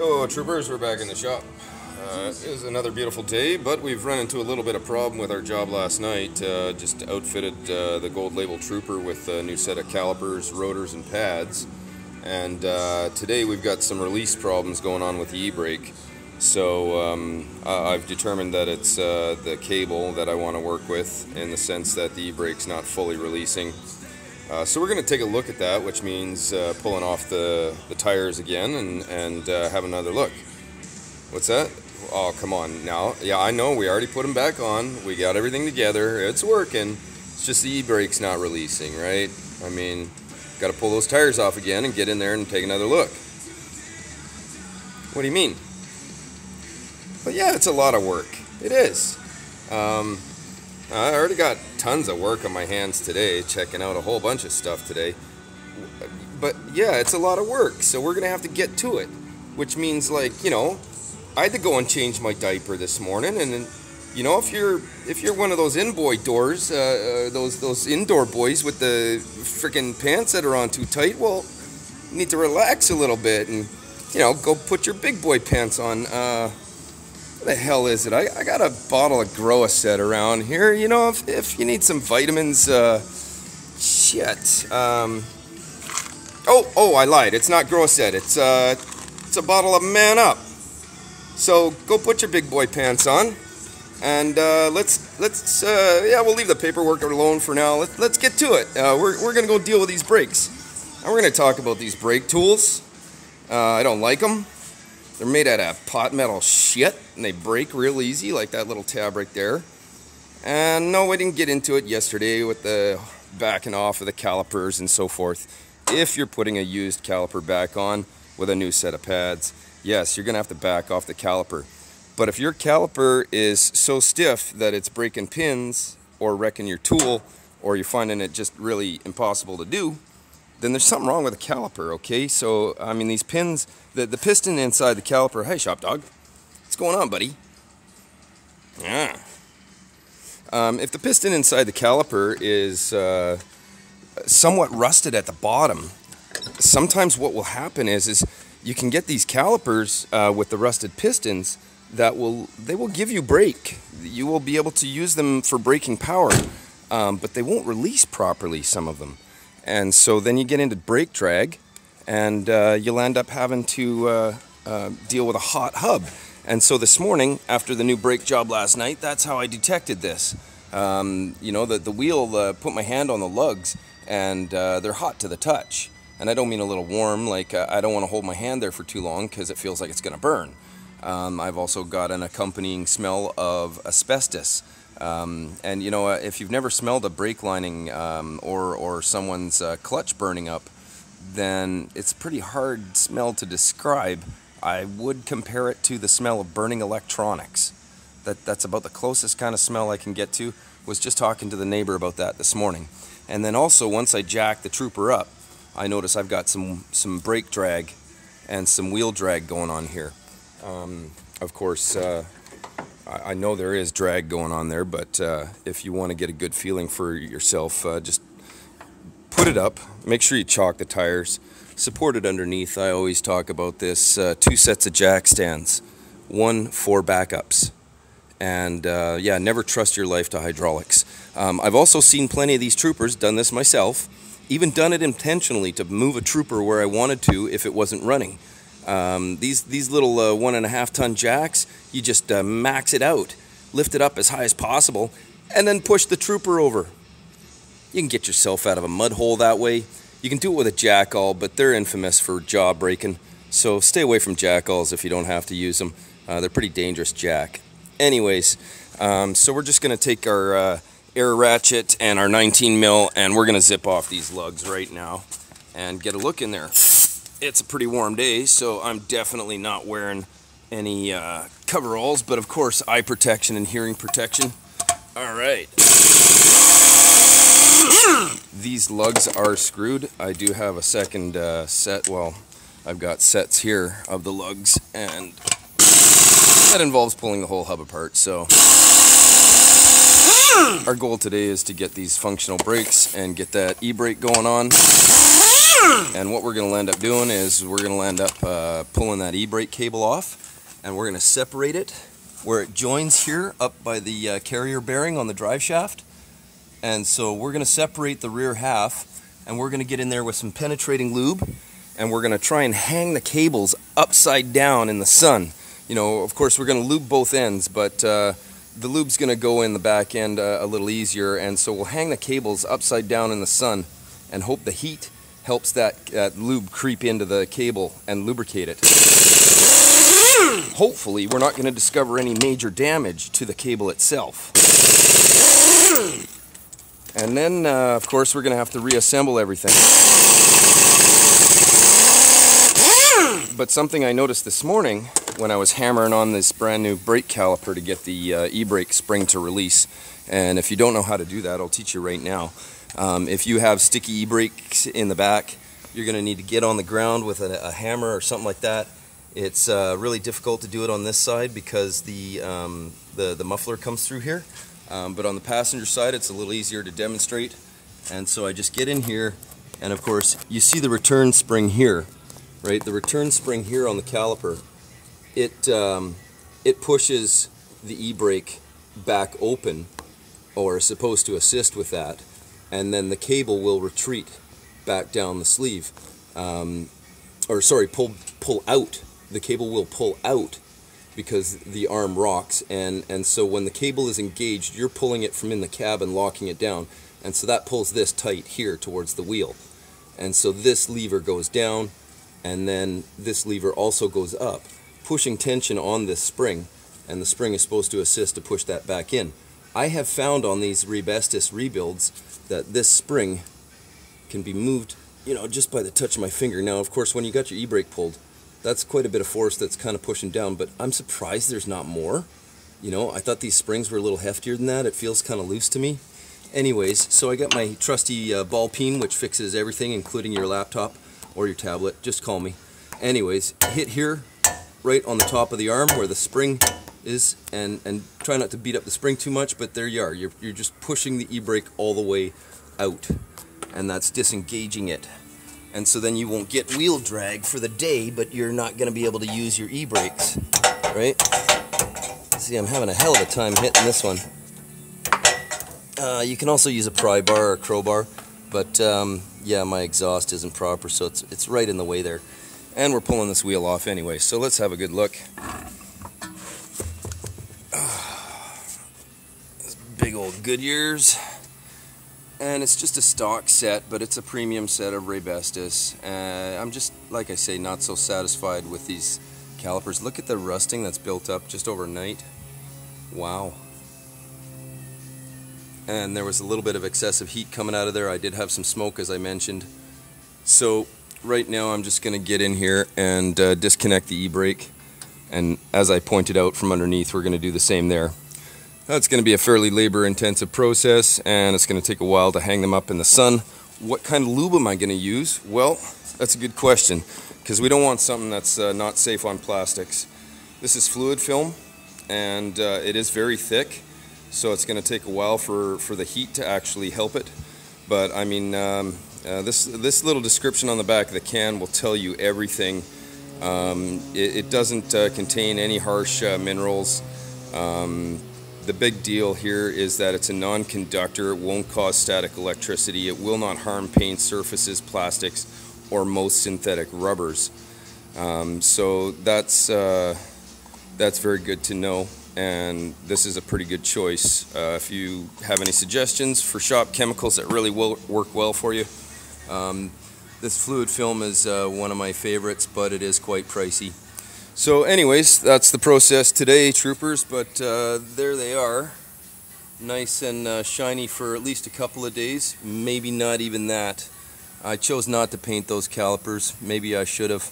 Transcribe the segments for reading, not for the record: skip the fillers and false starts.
Yo, troopers, we're back in the shop. It was another beautiful day, but we've run into a little bit of problem with our job last night. Just outfitted the gold label Trooper with a new set of calipers, rotors, and pads. And today we've got some release problems going on with the Ebrake. So I've determined that it's the cable that I want to work with, in the sense that the Ebrake's not fully releasing. So we're going to take a look at that, which means pulling off the tires again and have another look. What's that? Oh, come on now. Yeah, I know, we already put them back on. We got everything together. It's working. It's just the E-brake's not releasing, right? I mean, got to pull those tires off again and get in there and take another look. What do you mean? But yeah, it's a lot of work. It is. I already got tons of work on my hands today, checking out a whole bunch of stuff today. But yeah, it's a lot of work, so we're gonna have to get to it. Which means, like, you know, I had to go and change my diaper this morning, and then, you know, if you're one of those in-boy doors, those indoor boys with the freaking pants that are on too tight, well, you need to relax a little bit and, you know, go put your big boy pants on. What the hell is it? I got a bottle of Grow-A-Set around here. You know, if you need some vitamins, shit. Oh, I lied. It's not Grow-A-Set. It's a bottle of Man Up. So go put your big boy pants on, and yeah, we'll leave the paperwork alone for now. Let's get to it. We're gonna go deal with these brakes, and we're gonna talk about these brake tools. I don't like them. They're made out of pot metal shit, and they break real easy, like that little tab right there. And no, I didn't get into it yesterday with the backing off of the calipers and so forth. If you're putting a used caliper back on with a new set of pads, yes, you're going to have to back off the caliper. But if your caliper is so stiff that it's breaking pins or wrecking your tool, or you're finding it just really impossible to do, then there's something wrong with the caliper, okay? So, I mean, these pins, the piston inside the caliper, hey, shop dog, what's going on, buddy? Yeah. If the piston inside the caliper is somewhat rusted at the bottom, sometimes what will happen is you can get these calipers with the rusted pistons that they will give you brake. You will be able to use them for braking power, but they won't release properly, some of them. And so then you get into brake drag, and you'll end up having to deal with a hot hub. And so this morning, after the new brake job last night, that's how I detected this. You know, the wheel, put my hand on the lugs, and they're hot to the touch. And I don't mean a little warm, like I don't want to hold my hand there for too long because it feels like it's going to burn. I've also got an accompanying smell of asbestos. And you know, if you've never smelled a brake lining or someone's clutch burning up, then it's a pretty hard smell to describe. I would compare it to the smell of burning electronics. That's about the closest kind of smell I can get to. Was just talking to the neighbor about that this morning. And then also, once I jack the Trooper up, I notice I've got some brake drag and some wheel drag going on here. Of course, I know there is drag going on there, but if you want to get a good feeling for yourself, just put it up. Make sure you chalk the tires. Support it underneath. I always talk about this. 2 sets of jack stands, 1 for backups. And yeah, never trust your life to hydraulics. I've also seen plenty of these Troopers, done this myself, even done it intentionally to move a Trooper where I wanted to if it wasn't running. These little 1.5 ton jacks, you just max it out, lift it up as high as possible, and then push the Trooper over. You can get yourself out of a mud hole that way. You can do it with a jackall, but they're infamous for jaw breaking, so stay away from jackalls if you don't have to use them. They're pretty dangerous jack. Anyways, so we're just going to take our air ratchet and our 19 mil, and we're going to zip off these lugs right now and get a look in there. It's a pretty warm day, so I'm definitely not wearing any coveralls, but of course eye protection and hearing protection. All right. These lugs are screwed. I do have a second set. Well, I've got sets here of the lugs, and that involves pulling the whole hub apart. So our goal today is to get these functional brakes and get that e-brake going on. And what we're going to end up doing is we're going to end up pulling that Ebrake cable off, and we're going to separate it where it joins here up by the carrier bearing on the drive shaft. And so we're going to separate the rear half, and we're going to get in there with some penetrating lube, and we're going to try and hang the cables upside down in the sun. You know, of course we're going to lube both ends, but the lube's going to go in the back end a little easier, and so we'll hang the cables upside down in the sun and hope the heat helps that lube creep into the cable and lubricate it. Hopefully we're not going to discover any major damage to the cable itself. And then of course we're going to have to reassemble everything. But something I noticed this morning when I was hammering on this brand new brake caliper to get the Ebrake spring to release, and if you don't know how to do that, I'll teach you right now. If you have sticky e-brakes in the back, you're going to need to get on the ground with a hammer or something like that. It's really difficult to do it on this side because the muffler comes through here, but on the passenger side it's a little easier to demonstrate. And so I just get in here, and of course you see the return spring here, right? The return spring here on the caliper, it pushes the e-brake back open, or is supposed to assist with that, and then the cable will retreat back down the sleeve, or sorry, pull out. The cable will pull out because the arm rocks, and so when the cable is engaged, you're pulling it from in the cab and locking it down, and so that pulls this tight here towards the wheel, and so this lever goes down, and then this lever also goes up, pushing tension on this spring, and the spring is supposed to assist to push that back in. I have found on these Rebestis rebuilds that this spring can be moved, you know, just by the touch of my finger. Now, of course, when you got your e-brake pulled, that's quite a bit of force that's kind of pushing down, but I'm surprised there's not more. You know, I thought these springs were a little heftier than that. It feels kind of loose to me. Anyways, so I got my trusty ball peen, which fixes everything, including your laptop or your tablet. Just call me. Anyways, hit here, right on the top of the arm where the spring is, and try not to beat up the spring too much, but there you are. You're just pushing the e-brake all the way out, and that's disengaging it. And so then you won't get wheel drag for the day, but you're not going to be able to use your e-brakes, right? See, I'm having a hell of a time hitting this one. You can also use a pry bar or a crowbar, but yeah, my exhaust isn't proper, so it's right in the way there. And we're pulling this wheel off anyway, so let's have a good look. This big old Goodyears. And it's just a stock set, but it's a premium set of Rebestis. I'm just, like I say, not so satisfied with these calipers. Look at the rusting that's built up just overnight. Wow. And there was a little bit of excessive heat coming out of there. I did have some smoke, as I mentioned. So right now I'm just going to get in here and disconnect the e-brake. And as I pointed out from underneath, we're going to do the same there. That's going to be a fairly labor-intensive process, and it's going to take a while to hang them up in the sun. What kind of lube am I going to use? Well, that's a good question, because we don't want something that's not safe on plastics. This is fluid film, and it is very thick, so it's going to take a while for the heat to actually help it. But I mean, this little description on the back of the can will tell you everything. It doesn't contain any harsh minerals. The big deal here is that it's a non-conductor. It won't cause static electricity. It will not harm paint surfaces, plastics, or most synthetic rubbers. So that's very good to know, and this is a pretty good choice. If you have any suggestions for shop chemicals that really will work well for you, this fluid film is one of my favorites, but it is quite pricey. So anyways, that's the process today, troopers, but there they are, nice and shiny for at least a couple of days, maybe not even that. I chose not to paint those calipers, maybe I should have,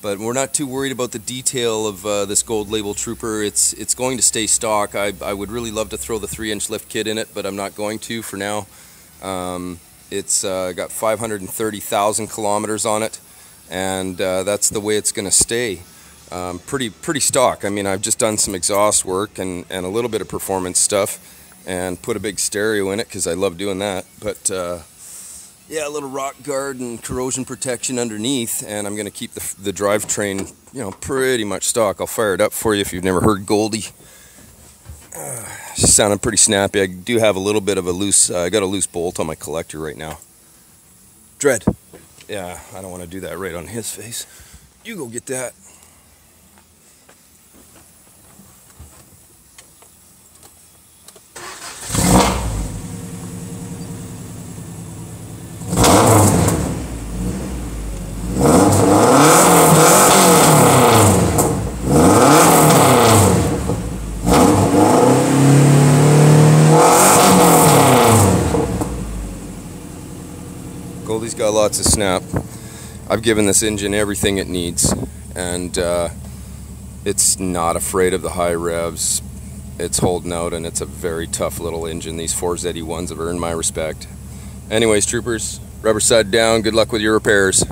but we're not too worried about the detail of this gold label Trooper. It's going to stay stock. I would really love to throw the 3-inch lift kit in it, but I'm not going to for now. It's got 530,000 kilometers on it, and that's the way it's going to stay. Pretty stock. I mean, I've just done some exhaust work and a little bit of performance stuff, and put a big stereo in it because I love doing that. But Yeah, a little rock guard and corrosion protection underneath, and I'm going to keep the drivetrain, you know, pretty much stock. I'll fire it up for you if you've never heard Goldie. Sounding pretty snappy. I do have a little bit of a loose, I got a loose bolt on my collector right now. Dread. Yeah, I don't want to do that right on his face. You go get that. Goldie's got lots of snap. I've given this engine everything it needs, and it's not afraid of the high revs. It's holding out, and it's a very tough little engine. These 4ZE1s have earned my respect. Anyways, troopers, rubber side down. Good luck with your repairs.